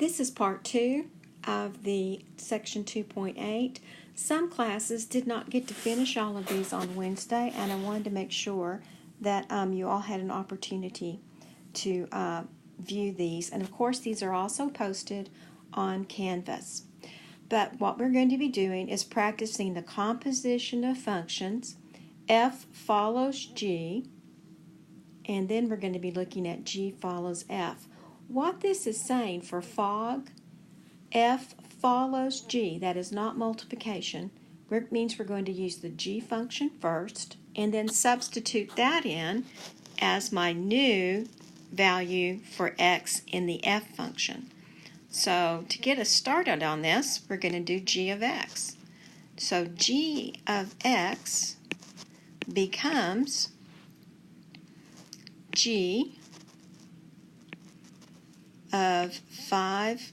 This is part 2 of the section 2.8. Some classes did not get to finish all of these on Wednesday, and I wanted to make sure that you all had an opportunity to view these. And of course, these are also posted on Canvas. But what we're going to be doing is practicing the composition of functions. F follows G, and then we're going to be looking at G follows F. What this is saying for fog, F follows G, that is not multiplication. It means we're going to use the G function first and then substitute that in as my new value for X in the F function. So to get us started on this, we're going to do G of X. So G of X becomes G of 5